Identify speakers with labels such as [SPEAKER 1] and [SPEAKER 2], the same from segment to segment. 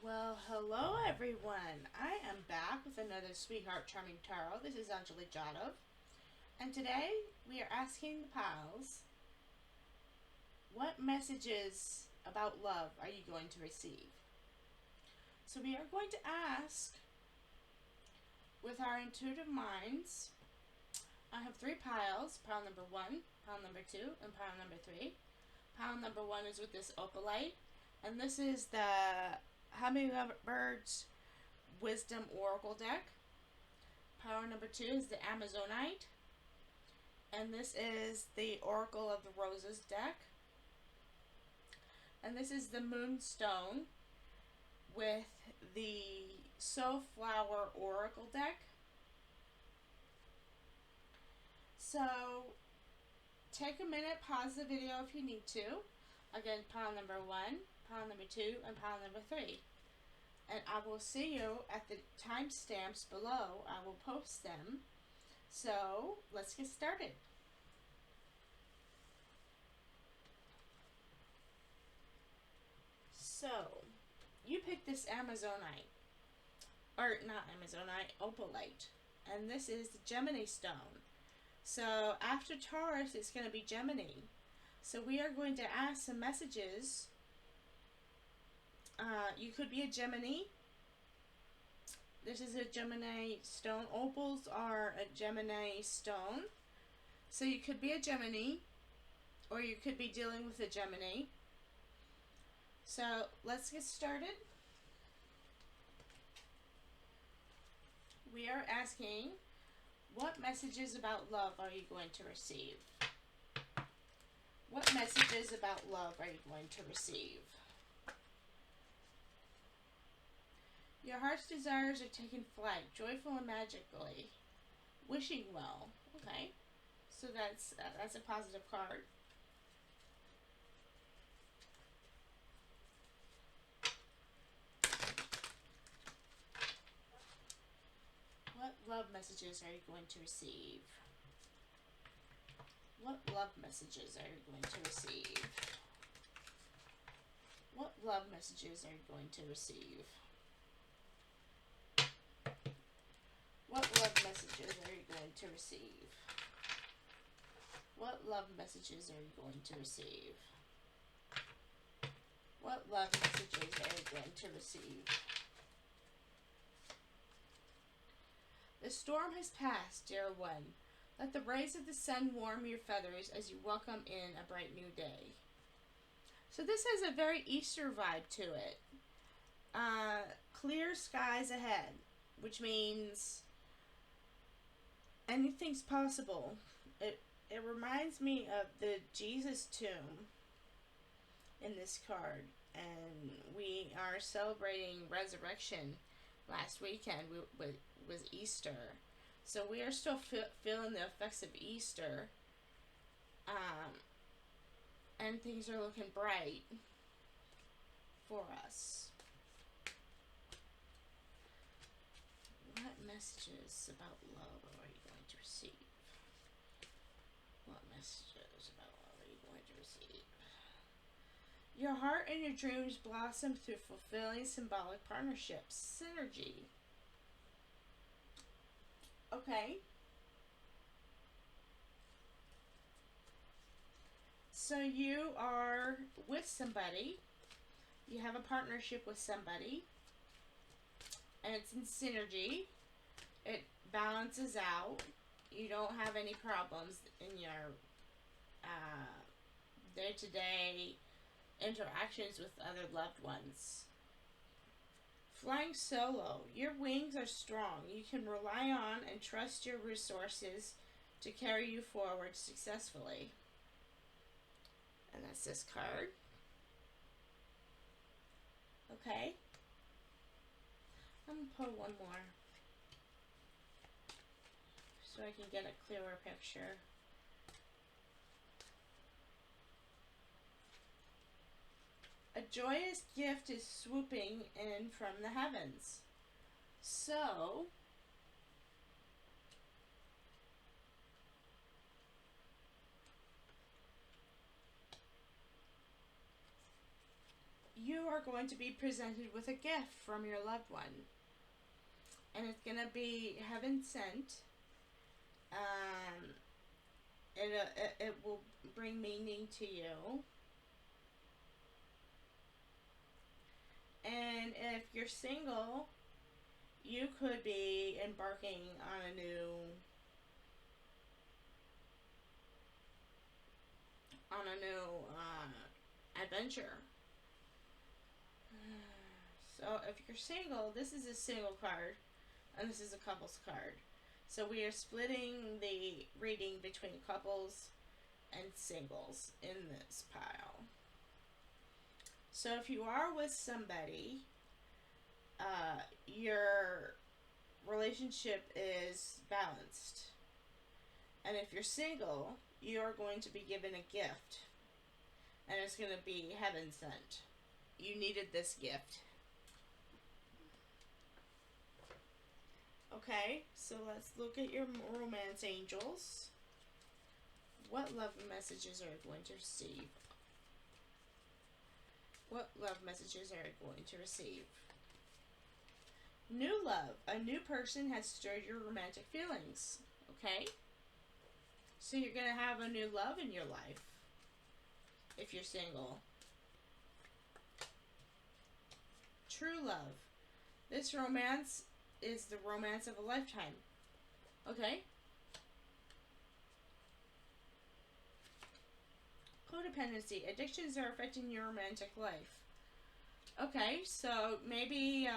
[SPEAKER 1] Well, hello everyone. I am back with another Sweetheart Charming Tarot. This is Untitled, and today we are asking the pals, what messages about love are you going to receive? So we are going to ask with our intuitive minds. I have three piles: pile number 1, pile number 2, and pile number 3. Pile number 1 is with this Opalite, and this is the Hummingbirds Wisdom Oracle deck. Pile number 2 is the Amazonite, and this is the Oracle of the Roses deck. And this is the Moonstone with the Soulflower Oracle deck. So take a minute, pause the video if you need to. Again, pile number 1, pile number 2, and pile number 3. And I will see you at the timestamps below. I will post them. So let's get started. So you picked this Amazonite, or not Amazonite, Opalite, and this is the Gemini stone. So after Taurus, it's going to be Gemini. So we are going to ask some messages. You could be a Gemini. This is a Gemini stone. Opals are a Gemini stone. So you could be a Gemini, or you could be dealing with a Gemini. So let's get started. We are asking, what messages about love are you going to receive? What messages about love are you going to receive? Your heart's desires are taking flight, joyful and magically. Wishing well. Okay. So that's a positive card. What love messages are you going to receive? What love messages are you going to receive? What love messages are you going to receive? What love messages are you going to receive? What love messages are you going to receive? What love messages are you going to receive? The storm has passed, dear one. Let the rays of the sun warm your feathers as you welcome in a bright new day. So this has a very Easter vibe to it. Clear skies ahead, which means anything's possible. It reminds me of the Jesus tomb in this card, and we are celebrating resurrection. Last weekend was Easter, so we are still feeling the effects of Easter, and things are looking bright for us. What messages about love are you going to receive? What messages about love are you going to receive? Your heart and your dreams blossom through fulfilling symbolic partnerships. Synergy. Okay. So you are with somebody. You have a partnership with somebody. And it's in synergy. It balances out. You don't have any problems in your day-to-day interactions with other loved ones. Flying solo. Your wings are strong. You can rely on and trust your resources to carry you forward successfully. And that's this card. Okay. I'm going to pull one more so I can get a clearer picture. A joyous gift is swooping in from the heavens. So, you you are going to be presented with a gift from your loved one. And it's going to be heaven sent. It will bring meaning to you. And if you're single, you could be embarking on a new adventure. So if you're single, this is a single card, and this is a couples card. So we are splitting the reading between couples and singles in this pile. So if you are with somebody, your relationship is balanced. And if you're single, you are going to be given a gift. And it's going to be heaven sent. You needed this gift. Okay, so let's look at your romance angels. What love messages are you going to receive? What love messages are you going to receive? New love. A new person has stirred your romantic feelings. Okay? So you're going to have a new love in your life. If you're single. True love. This romance is the romance of a lifetime. Okay? Codependency. Addictions are affecting your romantic life. Okay, so maybe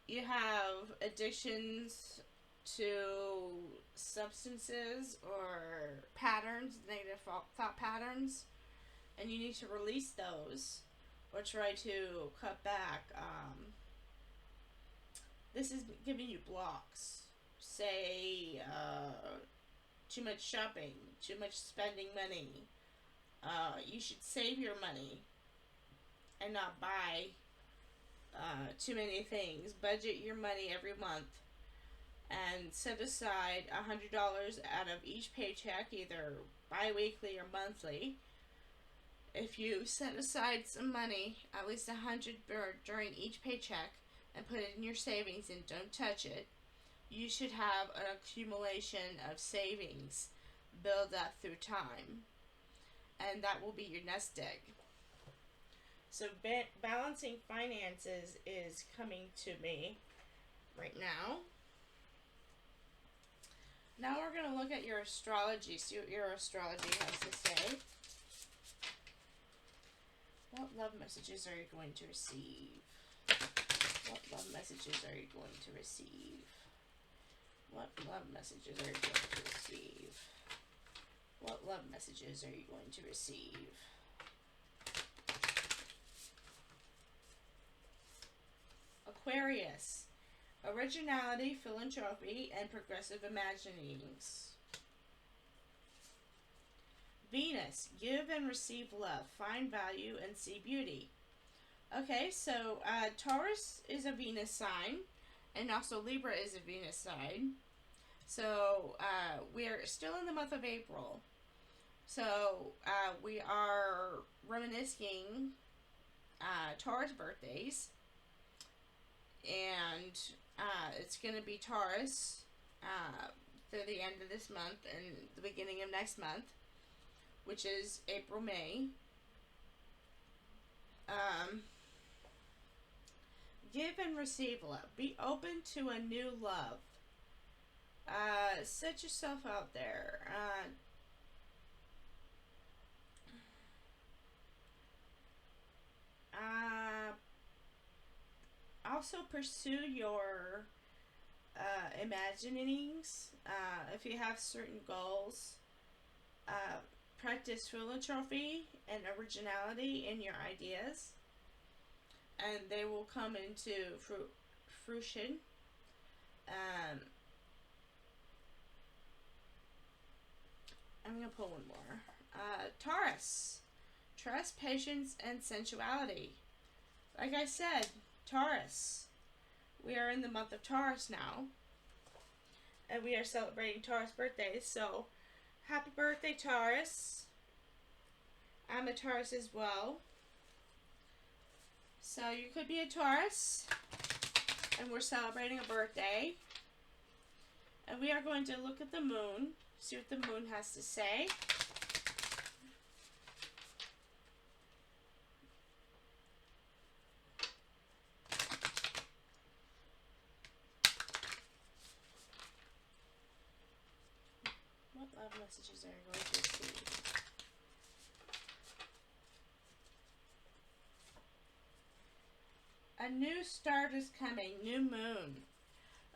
[SPEAKER 1] you have addictions to substances or patterns, negative thought patterns, and you need to release those or try to cut back. This is giving you blocks. Say, too much shopping, too much spending money. You should save your money and not buy too many things. Budget your money every month and set aside $100 out of each paycheck, either bi-weekly or monthly. If you set aside some money, at least $100 during each paycheck, and put it in your savings and don't touch it, you should have an accumulation of savings build up through time. And that will be your nest egg. So balancing finances is coming to me right now. Now we're going to look at your astrology, see what your astrology has to say. What love messages are you going to receive? What love messages are you going to receive? What love messages are you going to receive? What love messages are you going to receive? Aquarius. Originality, philanthropy, and progressive imaginings. Venus. Give and receive love. Find value and see beauty. Okay, so Taurus is a Venus sign, and also Libra is a Venus sign. So we're still in the month of April. So we are reminiscing Taurus birthdays, and it's going to be Taurus through the end of this month and the beginning of next month, which is April, May. Give and receive love. Be open to a new love. Set yourself out there. Also pursue your imaginings. If you have certain goals, practice philanthropy and originality in your ideas, and they will come into fruition. I'm going to pull one more. Taurus. Trust, patience, and sensuality. Like I said, Taurus. We are in the month of Taurus now. And we are celebrating Taurus birthdays. So, happy birthday, Taurus. I'm a Taurus as well. So you could be a Taurus, and we're celebrating a birthday. And we are going to look at the moon, see what the moon has to say. What love messages are you going to receive? A new start is coming, new moon.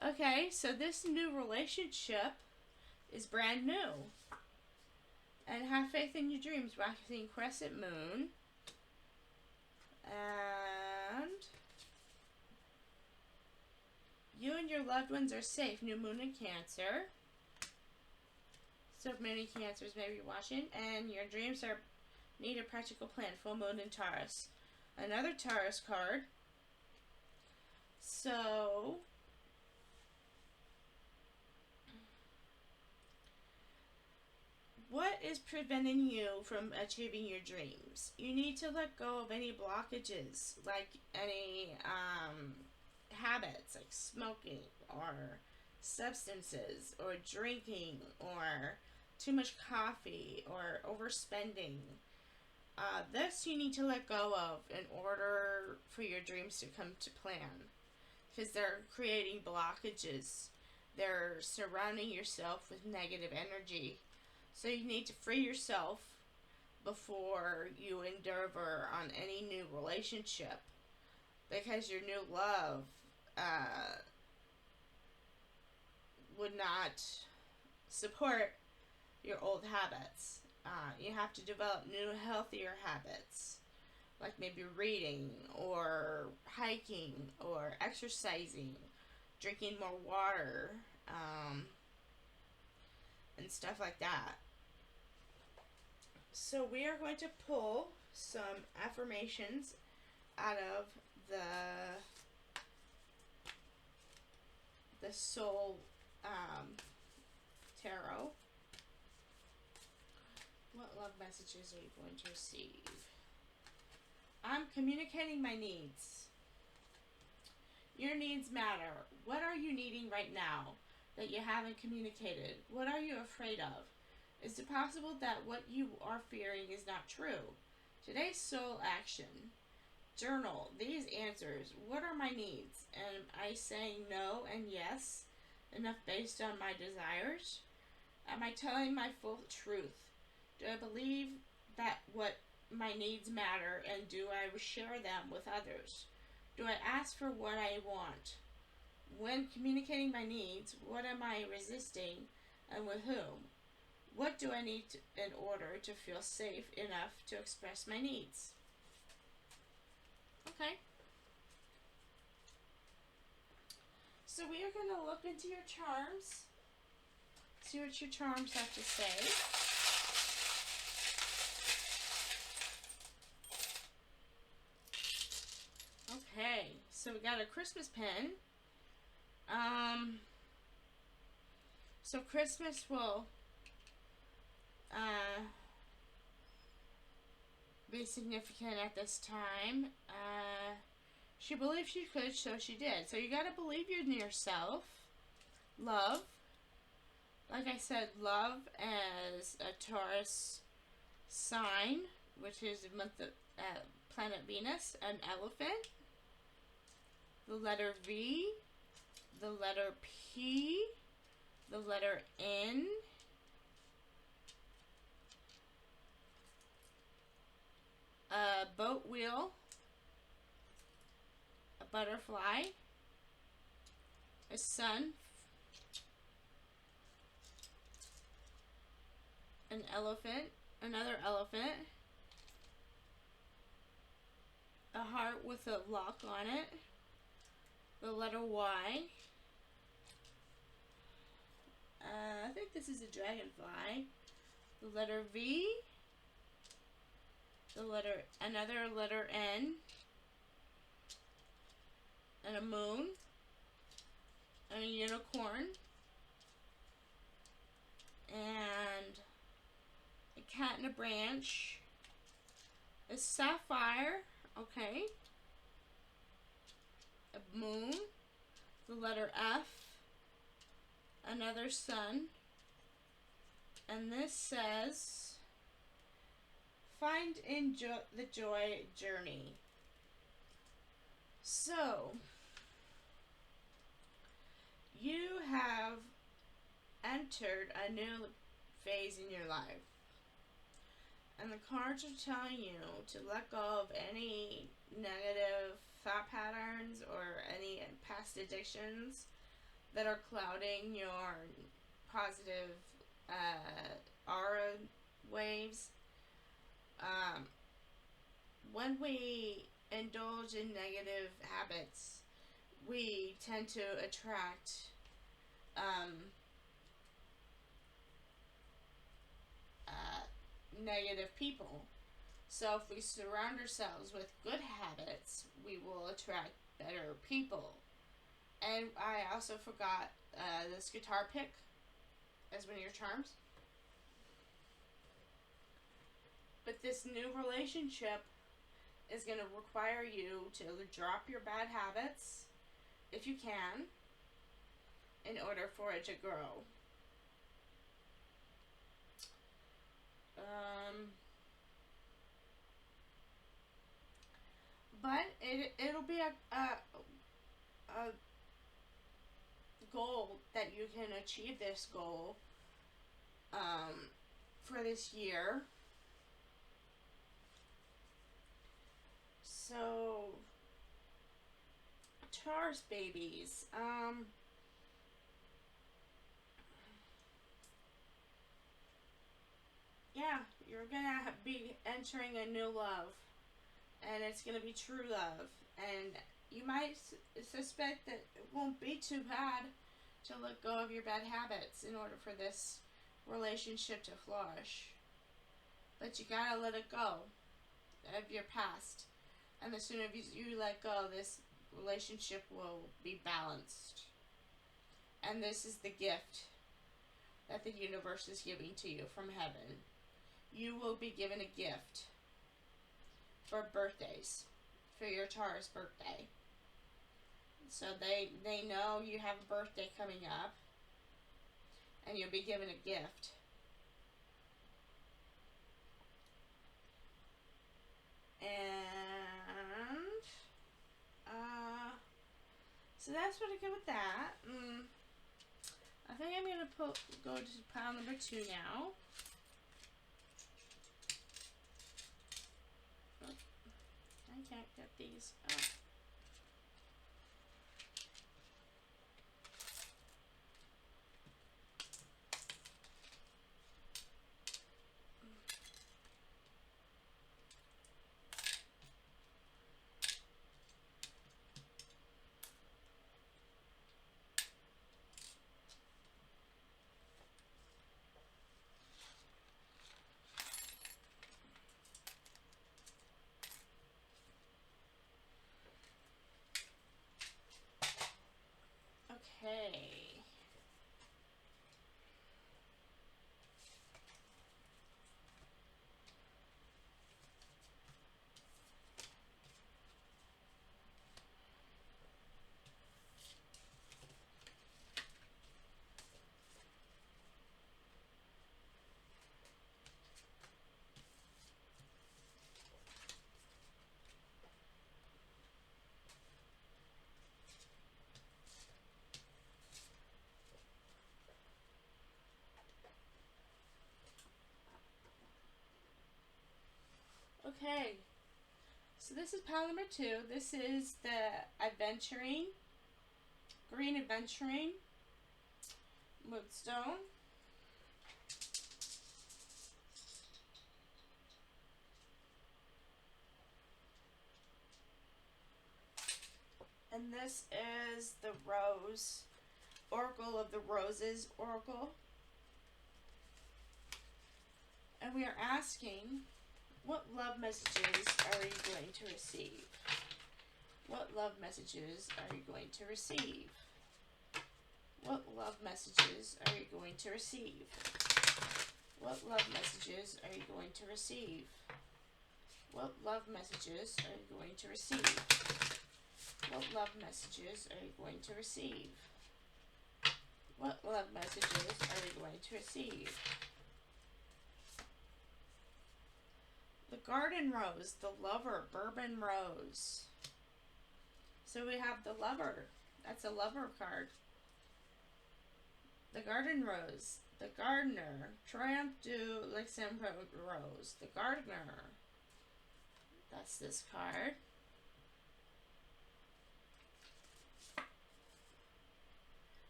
[SPEAKER 1] Okay, so this new relationship is brand new. And have faith in your dreams, waxing crescent moon. And you and your loved ones are safe, new moon in Cancer. So many Cancers may be watching. And your dreams need a practical plan, full moon in Taurus. Another Taurus card. So what is preventing you from achieving your dreams? You need to let go of any blockages, like any habits, like smoking or substances or drinking or too much coffee or overspending. This you need to let go of in order for your dreams to come to plan, because they're creating blockages. They're surrounding yourself with negative energy. So you need to free yourself before you endeavor on any new relationship, because your new love would not support your old habits. You have to develop new, healthier habits, like maybe reading or hiking or exercising, drinking more water, and stuff like that. So we are going to pull some affirmations out of the Soul Tarot. What love messages are you going to receive? I'm communicating my needs. Your needs matter. What are you needing right now that you haven't communicated? What are you afraid of? Is it possible that what you are fearing is not true? Today's soul action. Journal these answers. What are my needs? Am I saying no and yes enough based on my desires? Am I telling my full truth? Do I believe that what my needs matter, and do I share them with others? Do I ask for what I want? When communicating my needs, what am I resisting and with whom? What do I need in order to feel safe enough to express my needs? Okay. So we are going to look into your charms. See what your charms have to say. Okay, so we got a Christmas pen. So Christmas will be significant at this time. She believed she could, so she did. So you gotta believe in yourself. Love. Like I said, love as a Taurus sign, which is the month of planet Venus, an elephant. The letter V, the letter P, the letter N, a boat wheel, a butterfly, a sun, an elephant, another elephant, a heart with a lock on it, the letter Y. I think this is a dragonfly. The letter V. Another letter N. And a moon. And a unicorn. And a cat in a branch. A sapphire. Okay. a moon, the letter F, another sun, and this says, find the joy journey. So, you have entered a new phase in your life. And the cards are telling you to let go of any negative thought patterns or any past addictions that are clouding your positive aura waves. When we indulge in negative habits, we tend to attract negative people. So if we surround ourselves with good habits, we will attract better people. And I also forgot this guitar pick as one of your charms. But this new relationship is going to require you to drop your bad habits, if you can, in order for it to grow. But it'll be a goal that you can achieve this goal for this year. So, Taurus babies, yeah, you're gonna be entering a new love, and it's gonna be true love, and you might suspect that it won't be too bad to let go of your bad habits in order for this relationship to flourish. But you gotta let it go of your past. And the sooner you let go, this relationship will be balanced. And this is the gift that the universe is giving to you from heaven. You will be given a gift for birthdays, for your Taurus birthday. So they know you have a birthday coming up, and you'll be given a gift. And so that's what I get with that. I think I'm gonna go to pile number 2 now. Oh, I can't get these up. Okay. Okay, so this is pile number 2. This is the Adventurine, green Adventurine, Moodstone. And this is the Rose, Oracle of the Roses Oracle. And we are asking, what love messages are you going to receive? What love messages are you going to receive? What love messages are you going to receive? What love messages are you going to receive? What love messages are you going to receive? What love messages are you going to receive? What love messages are you going to receive? The Garden Rose, the Lover, Bourbon Rose. So we have the Lover. That's a Lover card. The Garden Rose, the Gardener, Triumph du Luxembourg Rose, the Gardener. That's this card.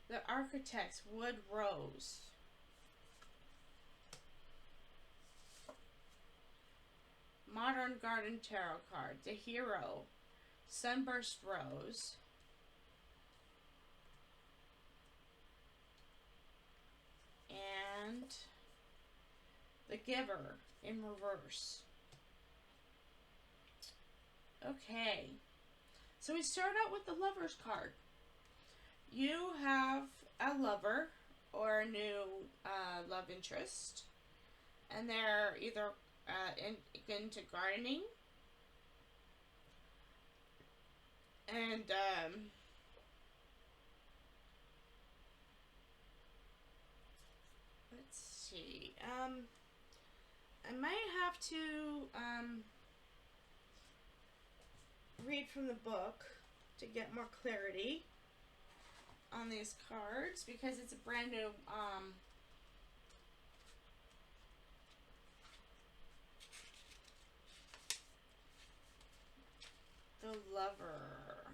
[SPEAKER 1] The Architect's Wood Rose. Modern Garden Tarot card. The Hero, Sunburst Rose. And the Giver in reverse. Okay. So we start out with the Lover's card. You have a lover or a new love interest, and they're either into gardening and let's see. I might have to read from the book to get more clarity on these cards because it's a brand new the Lover,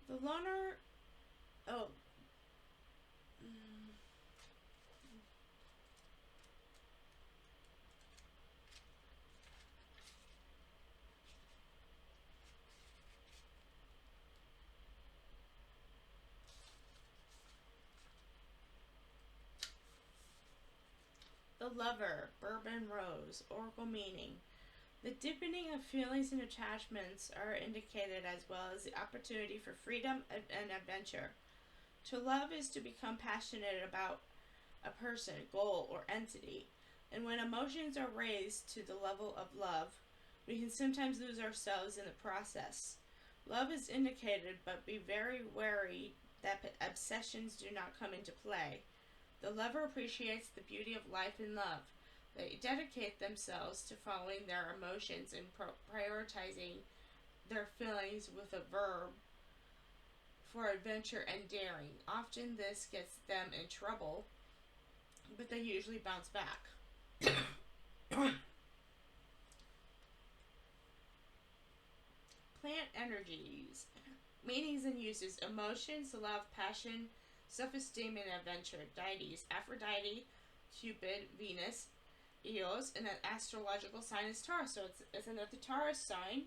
[SPEAKER 1] the Loner. Oh, the Lover, Bourbon Rose, Oracle meaning. The deepening of feelings and attachments are indicated as well as the opportunity for freedom and adventure. To love is to become passionate about a person, goal, or entity. And when emotions are raised to the level of love, we can sometimes lose ourselves in the process. Love is indicated, but be very wary that obsessions do not come into play. The lover appreciates the beauty of life and love. They dedicate themselves to following their emotions and prioritizing their feelings with a verb for adventure and daring. Often this gets them in trouble, but they usually bounce back. Plant energies. Meanings and uses. Emotions, love, passion, self-esteem, and adventure. Deities. Aphrodite, Cupid, Venus, Eos, and an astrological sign is Taurus. So it's another Taurus sign.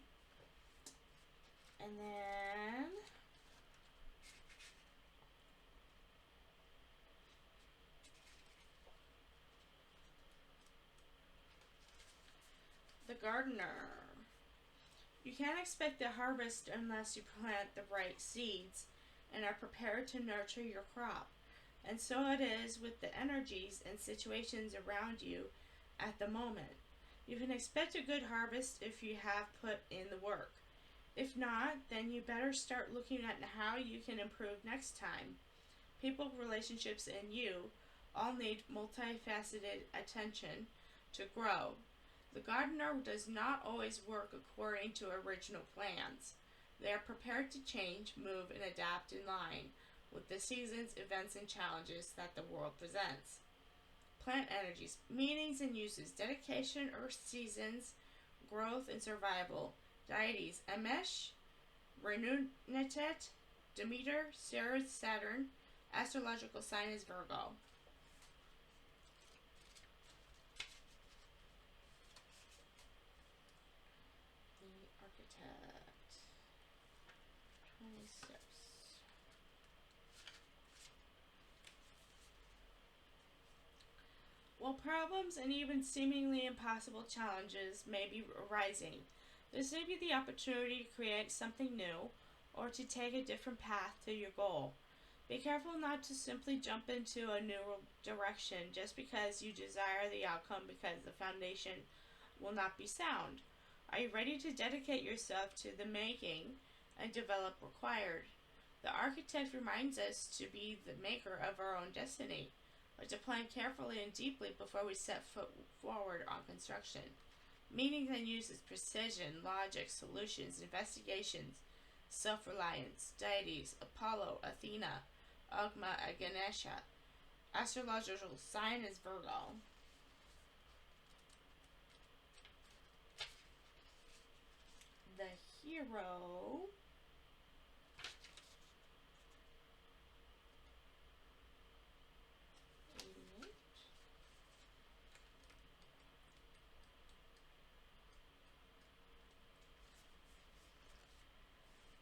[SPEAKER 1] And then the Gardener. You can't expect a harvest unless you plant the right seeds and are prepared to nurture your crop. And so it is with the energies and situations around you at the moment. You can expect a good harvest if you have put in the work. If not, then you better start looking at how you can improve next time. People, relationships, and you all need multifaceted attention to grow. The gardener does not always work according to original plans. They are prepared to change, move, and adapt in line with the seasons, events, and challenges that the world presents. Plant energies, meanings and uses, dedication, earth seasons, growth, and survival. Deities, Amesh, Renunetet, Demeter, Ceres, Saturn. Astrological sign is Virgo. The Architect. 26. While problems and even seemingly impossible challenges may be arising, this may be the opportunity to create something new or to take a different path to your goal. Be careful not to simply jump into a new direction just because you desire the outcome because the foundation will not be sound. Are you ready to dedicate yourself to the making and develop required? The architect reminds us to be the maker of our own destiny, but to plan carefully and deeply before we set foot forward on construction. Meanings and uses: precision, logic, solutions, investigations, self-reliance, deities, Apollo, Athena, Agma, and Ganesha. Astrological sign is Virgo.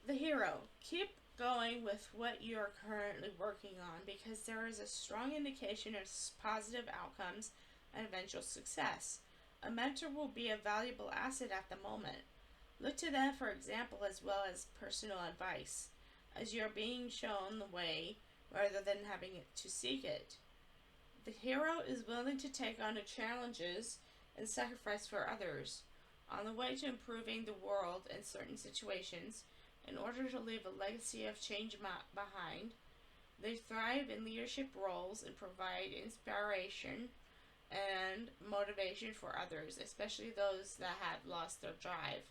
[SPEAKER 1] The hero keep going with what you're currently working on because there is a strong indication of positive outcomes and eventual success. A mentor will be a valuable asset at the moment. Look to them for example as well as personal advice, as you're being shown the way rather than having to seek it. The hero is willing to take on the challenges and sacrifice for others, on the way to improving the world in certain situations in order to leave a legacy of change behind. They thrive in leadership roles and provide inspiration and motivation for others, especially those that have lost their drive.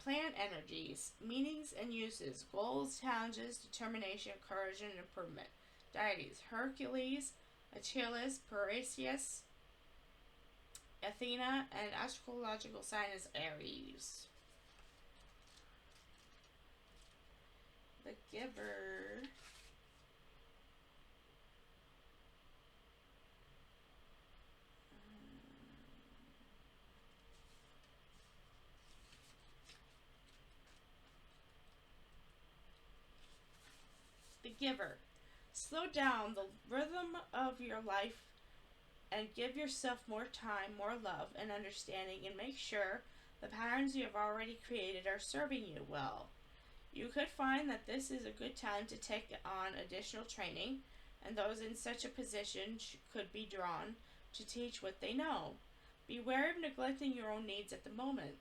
[SPEAKER 1] Plant energies, meanings and uses: goals, challenges, determination, courage, and improvement. Deities: Hercules, Achilles, Perseus, Athena, and astrological sign is Aries. The giver. The giver. Slow down the rhythm of your life and give yourself more time, more love, and understanding, and make sure the patterns you have already created are serving you well. You could find that this is a good time to take on additional training, and those in such a position could be drawn to teach what they know. Beware of neglecting your own needs at the moment.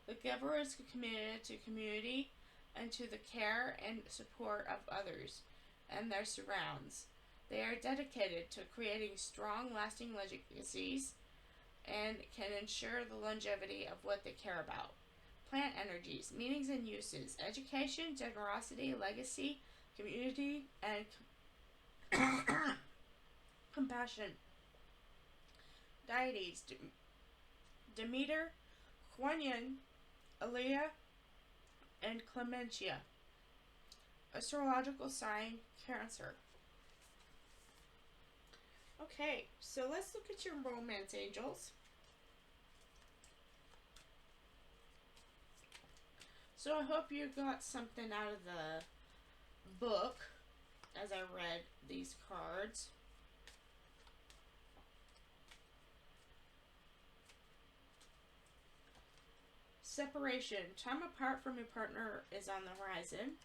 [SPEAKER 1] The giver is committed to community and to the care and support of others and their surrounds. They are dedicated to creating strong, lasting legacies and can ensure the longevity of what they care about. Plant energies, meanings and uses: education, generosity, legacy, community, and compassion. Deities: Demeter, Kuan Yin, Alea, and Clementia. Astrological sign: Cancer. Okay, so let's look at your romance angels. So I hope you got something out of the book as I read these cards. Separation. Time apart from your partner is on the horizon.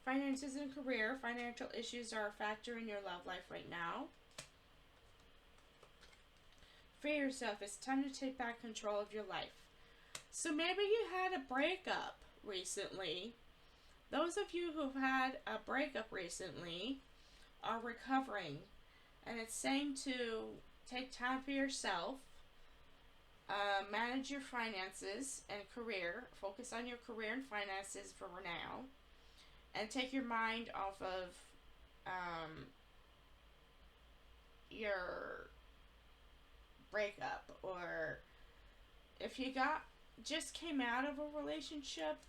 [SPEAKER 1] Finances and career. Financial issues are a factor in your love life right now. Free yourself. It's time to take back control of your life. So maybe you had a breakup recently. Those of you who've had a breakup recently are recovering. And it's saying to take time for yourself. Manage your finances and career. Focus on your career and finances for now. And take your mind off of your breakup. Or if you just came out of a relationship,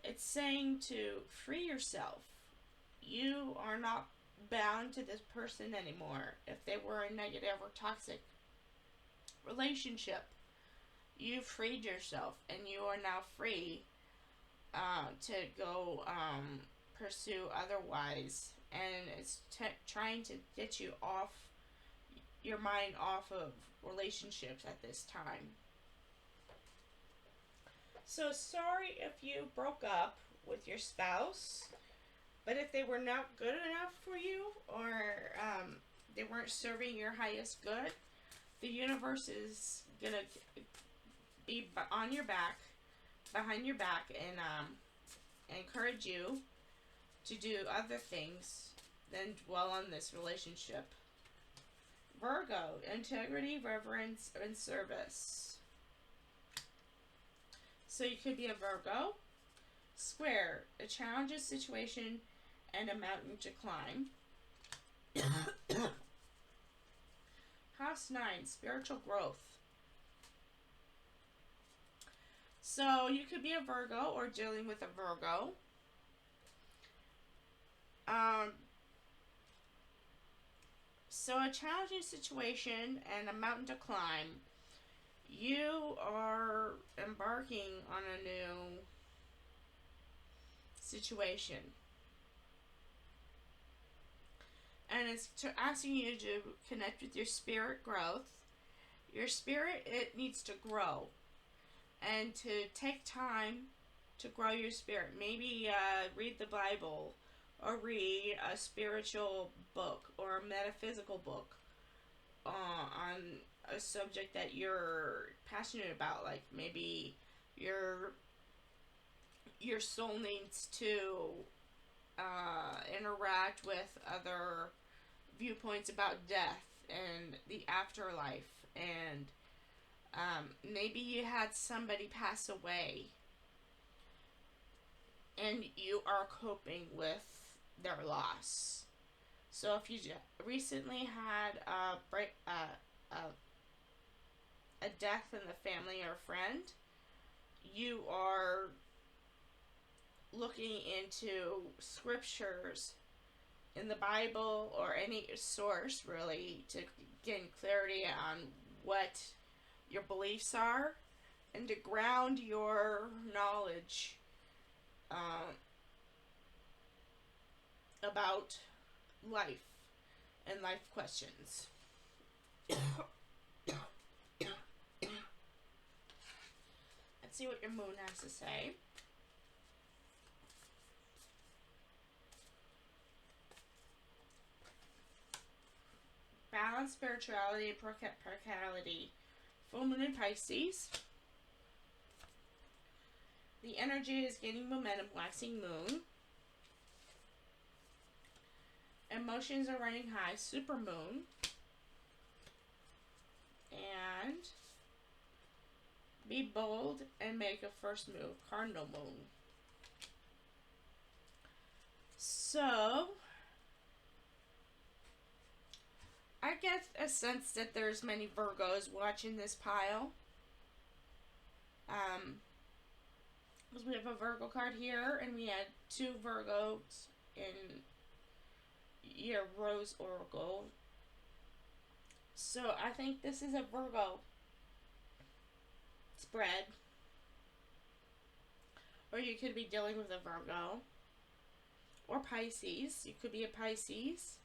[SPEAKER 1] it's saying to free yourself. You are not bound to this person anymore. If they were a negative or toxic relationship, you freed yourself and you are now free to go pursue otherwise. And it's trying to get you off your mind off of relationships at this time. So sorry if you broke up with your spouse, but if they were not good enough for you or they weren't serving your highest good, the universe is gonna be on your back, behind your back, and encourage you to do other things than dwell on this relationship. Virgo, integrity, reverence, and service. So you could be a Virgo. Square, a challenging situation and a mountain to climb. House 9, spiritual growth. So you could be a Virgo or dealing with a Virgo. So a challenging situation and a mountain to climb. You are embarking on a new situation. And it's asking you to connect with your spirit growth. Your spirit, it needs to grow. And to take time to grow your spirit. Maybe read the Bible, or read a spiritual book or a metaphysical book on a subject that you're passionate about. Like maybe your soul needs to interact with other viewpoints about death and the afterlife, and maybe you had somebody pass away and you are coping with their loss. So if you recently had a death in the family or friend, you are looking into scriptures in the Bible or any source really to gain clarity on what your beliefs are and to ground your knowledge about life and life questions. Let's see what your moon has to say. Balance, spirituality, and practicality. Full moon in Pisces. The energy is gaining momentum, waxing moon. Emotions are running high, super moon. And be bold and make a first move, cardinal moon. So I get a sense that there's many Virgos watching this pile. Because we have a Virgo card here, and we had 2 Virgos in your Rose Oracle. So I think this is a Virgo spread. Or you could be dealing with a Virgo. Or Pisces. You could be a Pisces.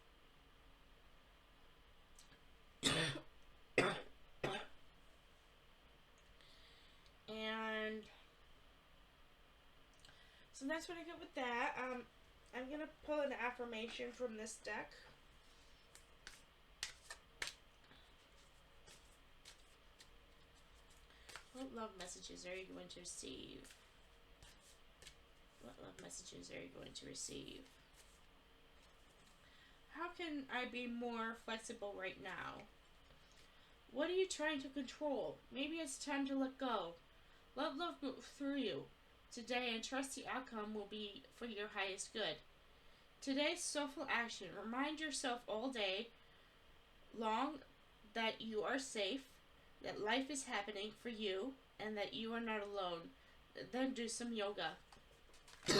[SPEAKER 1] And so that's what I get with that. I'm going to pull an affirmation from this deck. What love messages are you going to receive? What love messages are you going to receive? How can I be more flexible right now? What are you trying to control? Maybe it's time to let go. Let love go through you today and trust the outcome will be for your highest good. Today's soulful action. Remind yourself all day long that you are safe, that life is happening for you, and that you are not alone. Then do some yoga. So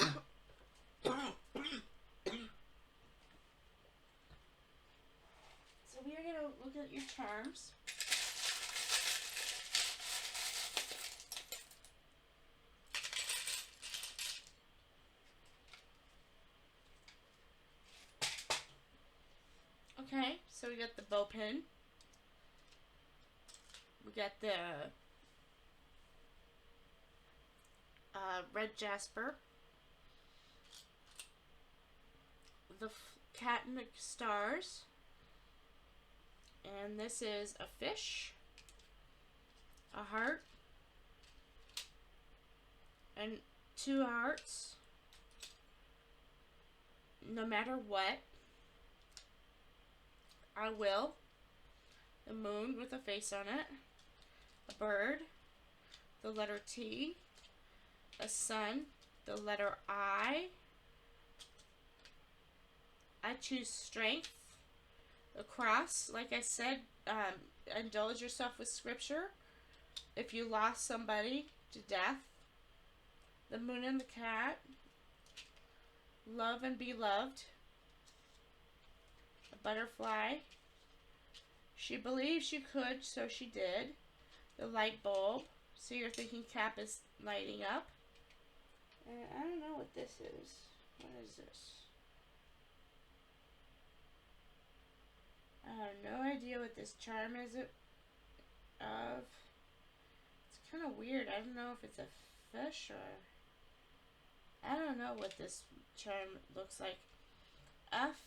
[SPEAKER 1] we are going to look at your charms. Okay, so we got the bow pin. We got the red jasper. The cat and the stars. And this is a fish, a heart, and 2 hearts. No matter what, I will. The moon with a face on it. A bird, the letter T. A sun, the letter I. I choose strength. The cross, like I said, indulge yourself with scripture. If you lost somebody to death. The moon and the cat. Love and be loved. A butterfly. She believed she could, so she did. The light bulb. So your thinking cap is lighting up. And I don't know what this is. What is this? I have no idea what this charm is of. It's kind of weird. I don't know if it's a fish or... I don't know what this charm looks like. F.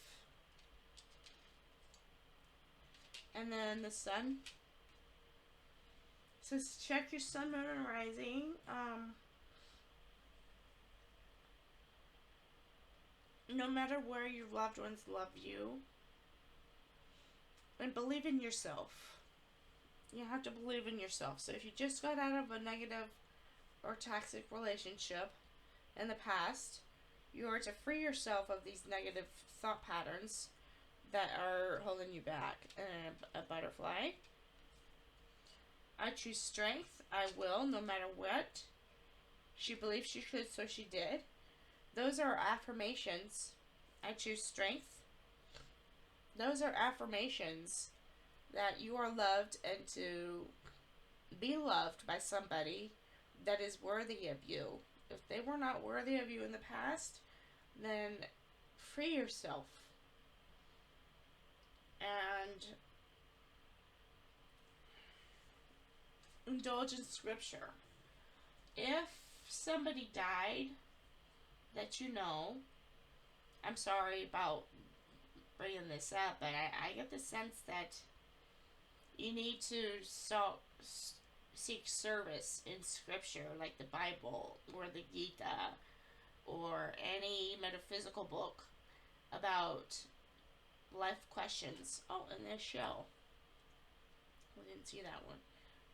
[SPEAKER 1] And then the sun. It says check your sun, moon, and rising. No matter where your loved ones love you. And believe in yourself. You have to believe in yourself. So if you just got out of a negative or toxic relationship in the past, you are to free yourself of these negative thought patterns that are holding you back. And a butterfly. I choose strength. I will, no matter what. She believed she could, so she did. Those are affirmations. I choose strength. Those are affirmations that you are loved and to be loved by somebody that is worthy of you. If they were not worthy of you in the past, then free yourself. And indulge in scripture. If somebody died that you know, I'm sorry about bringing this up, but I get the sense that you need to seek service in scripture, like the Bible or the Gita or any metaphysical book about life questions. Oh, and this shell. We didn't see that one.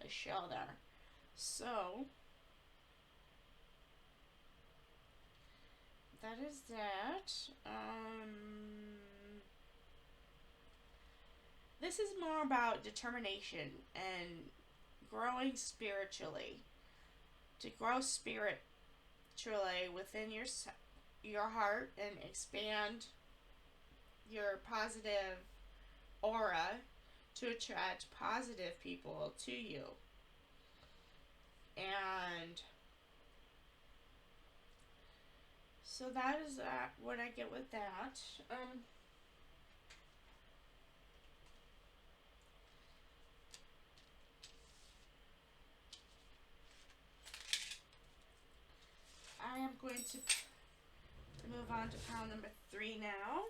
[SPEAKER 1] A shell there. So that is that. This is more about determination and growing spiritually. To grow spiritually within your heart and expand your positive aura to attract positive people to you. And so that is what I get with that. I am going to move on to pile number 3 now.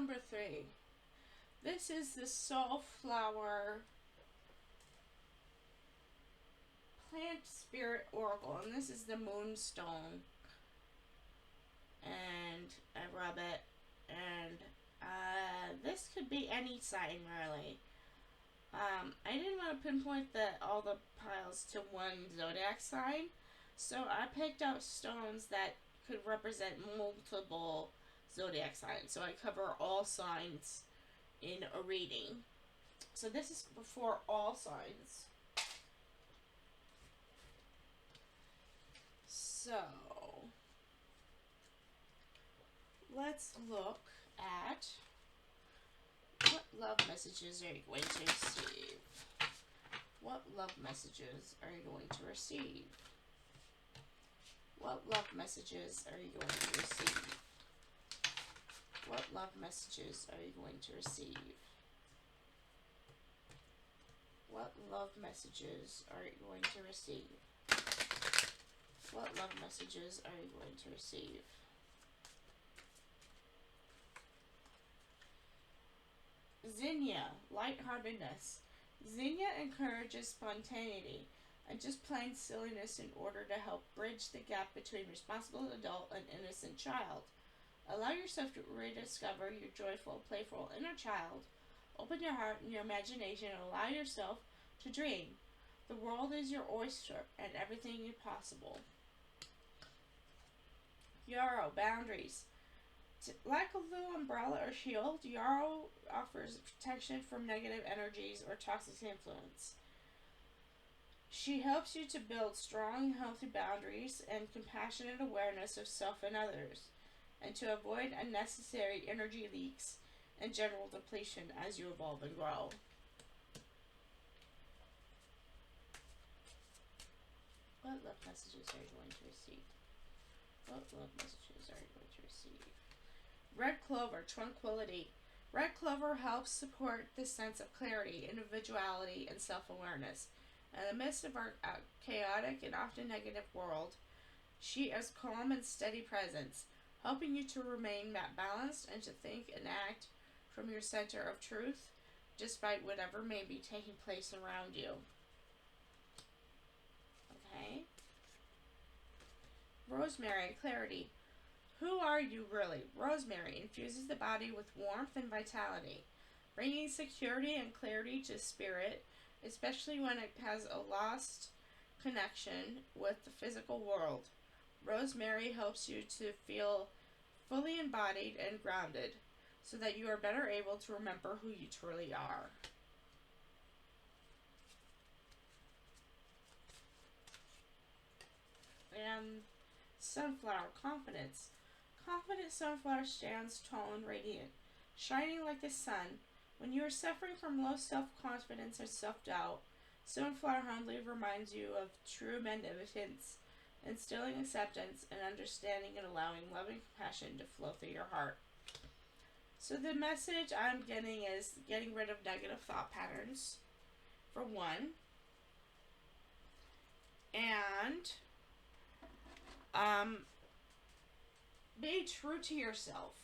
[SPEAKER 1] number 3. This is the Soulflower Plant Spirit Oracle, and this is the Moonstone. And I rub it, and this could be any sign, really. I didn't want to pinpoint all the piles to one zodiac sign, so I picked out stones that could represent multiple zodiac signs. So I cover all signs in a reading. So this is for all signs. So let's look at what love messages are you going to receive. What love messages are you going to receive? What love messages are you going to receive? What love messages are you going to receive? What love messages are you going to receive? What love messages are you going to receive? Zinnia, lightheartedness. Zinnia encourages spontaneity and just plain silliness in order to help bridge the gap between responsible adult and innocent child. Allow yourself to rediscover your joyful, playful inner child. Open your heart and your imagination and allow yourself to dream. The world is your oyster and everything is possible. Yarrow, boundaries. Like a little umbrella or shield, Yarrow offers protection from negative energies or toxic influence. She helps you to build strong, healthy boundaries and compassionate awareness of self and others, and to avoid unnecessary energy leaks and general depletion as you evolve and grow. What love messages are you going to receive? What love messages are you going to receive? Red clover, tranquility. Red clover helps support this sense of clarity, individuality, and self-awareness. In the midst of our chaotic and often negative world, she is calm and steady presence, helping you to remain balanced and to think and act from your center of truth, despite whatever may be taking place around you. Okay? Rosemary, clarity. Who are you really? Rosemary infuses the body with warmth and vitality, bringing security and clarity to spirit, especially when it has a lost connection with the physical world. Rosemary helps you to feel fully embodied and grounded, so that you are better able to remember who you truly are. And sunflower, confidence. Confident sunflower stands tall and radiant, shining like the sun. When you are suffering from low self-confidence or self-doubt, sunflower humbly reminds you of true magnificence, instilling acceptance and understanding and allowing loving compassion to flow through your heart. So the message I'm getting is getting rid of negative thought patterns, for one, and be true to yourself.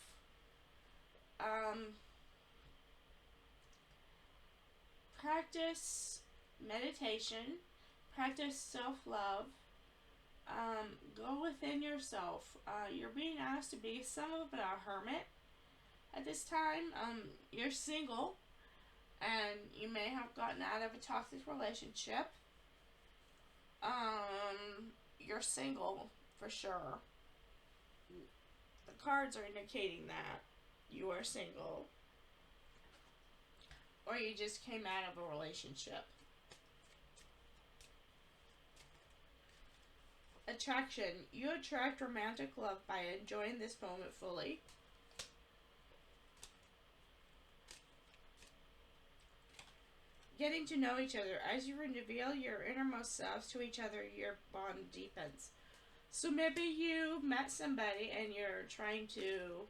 [SPEAKER 1] Practice meditation, practice self-love, go within yourself. You're being asked to be somewhat of a hermit at this time. You're single, and you may have gotten out of a toxic relationship. You're single, for sure. The cards are indicating that you are single. Or you just came out of a relationship. Attraction. You attract romantic love by enjoying this moment fully. Getting to know each other. As you reveal your innermost selves to each other, your bond deepens. So maybe you met somebody and you're trying to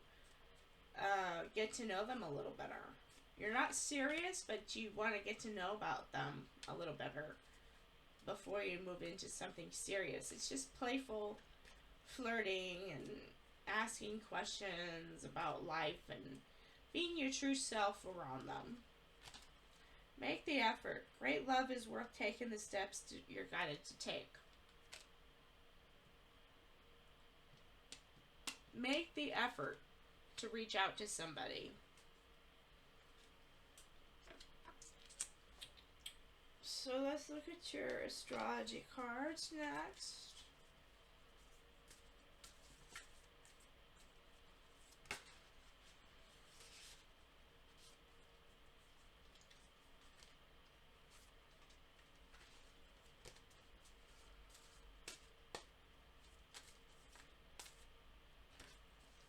[SPEAKER 1] get to know them a little better. You're not serious, but you want to get to know about them a little better before you move into something serious. It's just playful flirting and asking questions about life and being your true self around them. Make the effort. Great love is worth taking the steps you're guided to take. Make the effort to reach out to somebody. So let's look at your astrology cards next.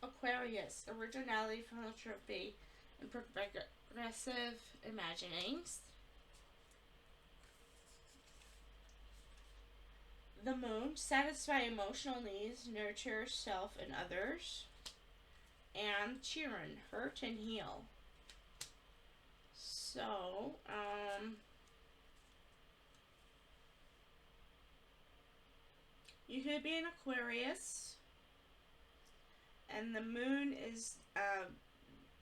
[SPEAKER 1] Aquarius, originality, philanthropy, and progressive imaginings. The Moon, satisfy emotional needs, nurture self and others. And Chiron, hurt and heal. So, you could be an Aquarius, and the Moon is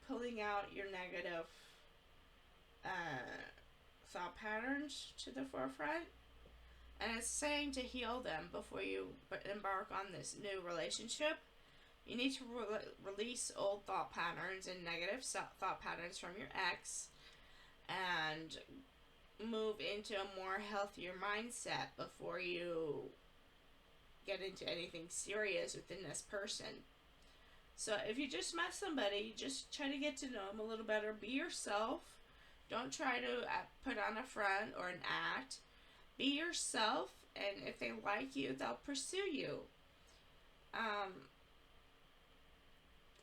[SPEAKER 1] pulling out your negative thought patterns to the forefront, and it's saying to heal them before you embark on this new relationship. You need to release old thought patterns and negative thought patterns from your ex and move into a more healthier mindset before you get into anything serious within this person. So if you just met somebody, just try to get to know them a little better. Be yourself. Don't try to put on a front or an act. Be yourself, and if they like you, they'll pursue you.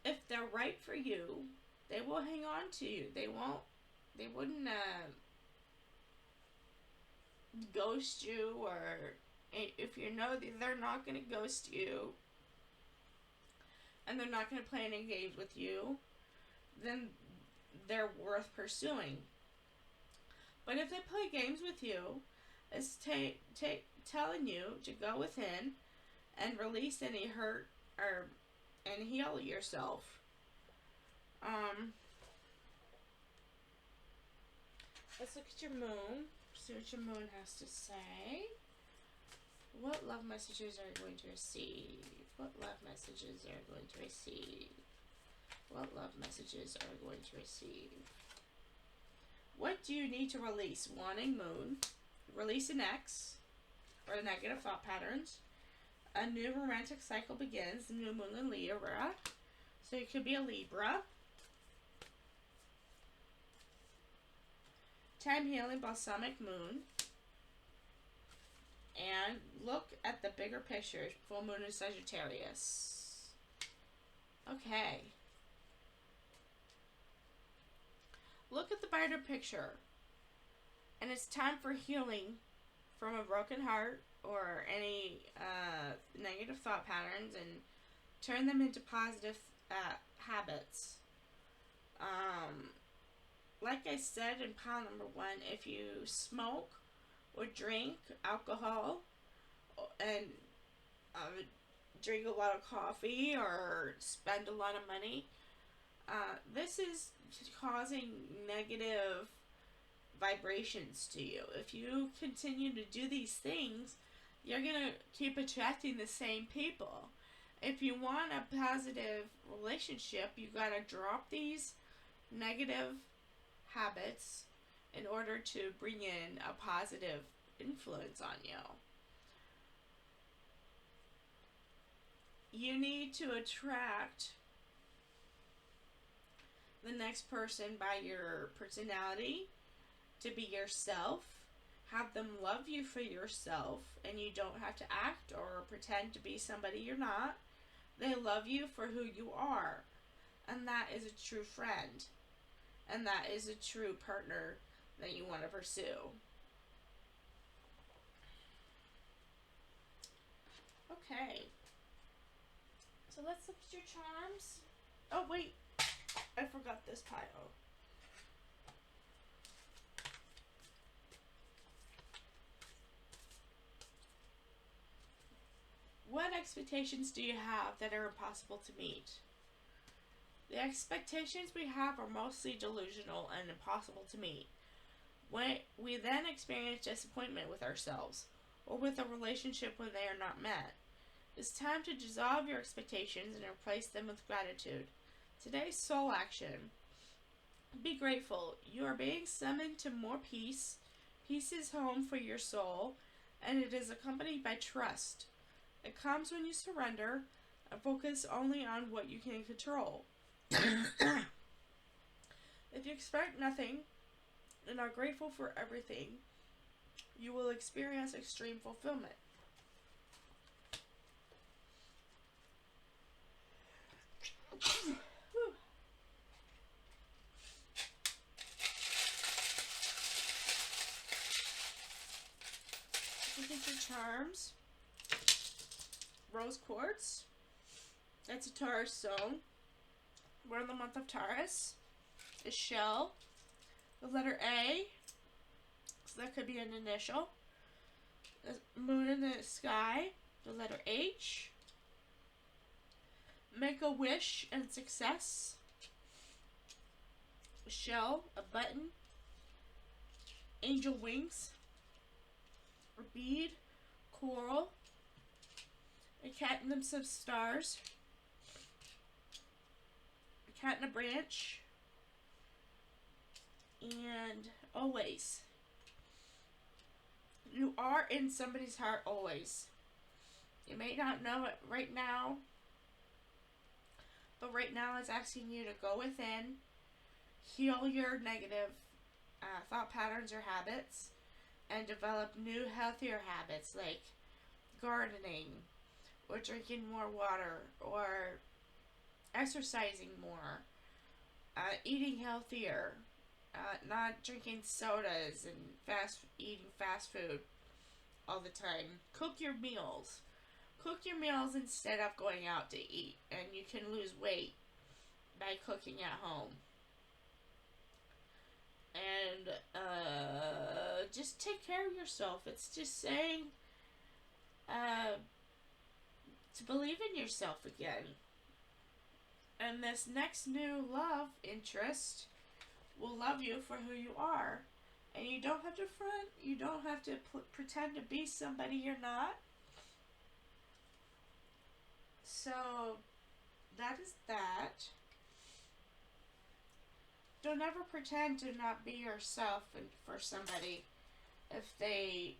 [SPEAKER 1] If they're right for you, they will hang on to you. They wouldn't ghost you, or if you know that they're not going to ghost you and they're not going to play any games with you, then they're worth pursuing. But if they play games with you, it's telling you to go within and release any hurt and heal yourself. Let's look at your moon. See what your moon has to say. What love messages are you going to receive? What love messages are you going to receive? What love messages are you going to receive? What do you need to release? Wanting moon. Release an ex or negative thought patterns. A new romantic cycle begins. The new moon in Libra. So you could be a Libra. Time healing, balsamic moon. And look at the bigger picture. Full moon in Sagittarius. Okay. Look at the brighter picture. And it's time for healing from a broken heart or any negative thought patterns, and turn them into positive habits. Like I said in pile number 1, if you smoke or drink alcohol and drink a lot of coffee or spend a lot of money, this is causing negative vibrations to you. If you continue to do these things, you're going to keep attracting the same people. If you want a positive relationship, you got to drop these negative habits in order to bring in a positive influence on you. You need to attract the next person by your personality, to be yourself. Have them love you for yourself, and you don't have to act or pretend to be somebody you're not. They love you for who you are, and that is a true friend, and that is a true partner that you want to pursue. Okay, so let's look at your charms. Oh wait, I forgot this pile. What expectations do you have that are impossible to meet? The expectations we have are mostly delusional and impossible to meet. We then experience disappointment with ourselves or with a relationship when they are not met. It's time to dissolve your expectations and replace them with gratitude. Today's soul action. Be grateful. You are being summoned to more peace. Peace is home for your soul, and it is accompanied by trust. It comes when you surrender and focus only on what you can control. If you expect nothing and are grateful for everything, you will experience extreme fulfillment. Signature charms. Rose quartz. That's a Taurus stone. We're in the month of Taurus. A shell. The letter A. So that could be an initial. The moon in the sky. The letter H. Make a wish and success. A shell. A button. Angel wings. A bead. Coral. A cat in the stars. A cat in a branch. And always. You are in somebody's heart always. You may not know it right now, but right now it's asking you to go within, heal your negative thought patterns or habits, and develop new, healthier habits like gardening, or drinking more water, or exercising more, eating healthier, not drinking sodas and eating fast food all the time. Cook your meals. Cook your meals instead of going out to eat, and you can lose weight by cooking at home. And just take care of yourself. It's just saying to believe in yourself again. And this next new love interest will love you for who you are. And you don't have to front. You don't have to pretend to be somebody you're not. So, that is that. Don't ever pretend to not be yourself for somebody if they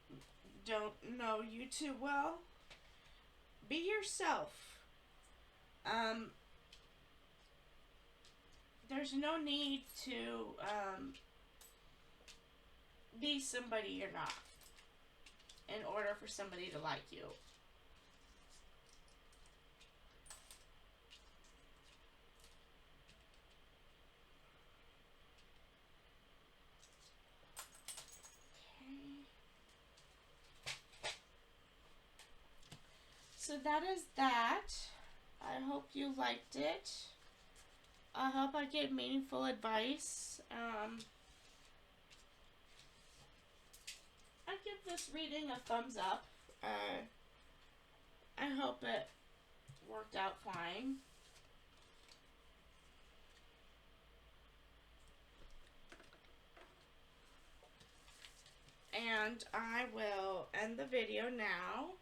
[SPEAKER 1] don't know you too well. Be yourself. There's no need to be somebody you're not in order for somebody to like you. So that is that. I hope you liked it. I hope I get meaningful advice. I give this reading a thumbs up. I hope it worked out fine. And I will end the video now.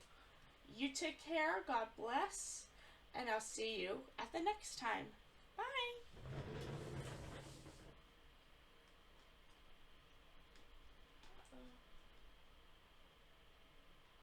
[SPEAKER 1] You take care, God bless, and I'll see you at the next time. Bye!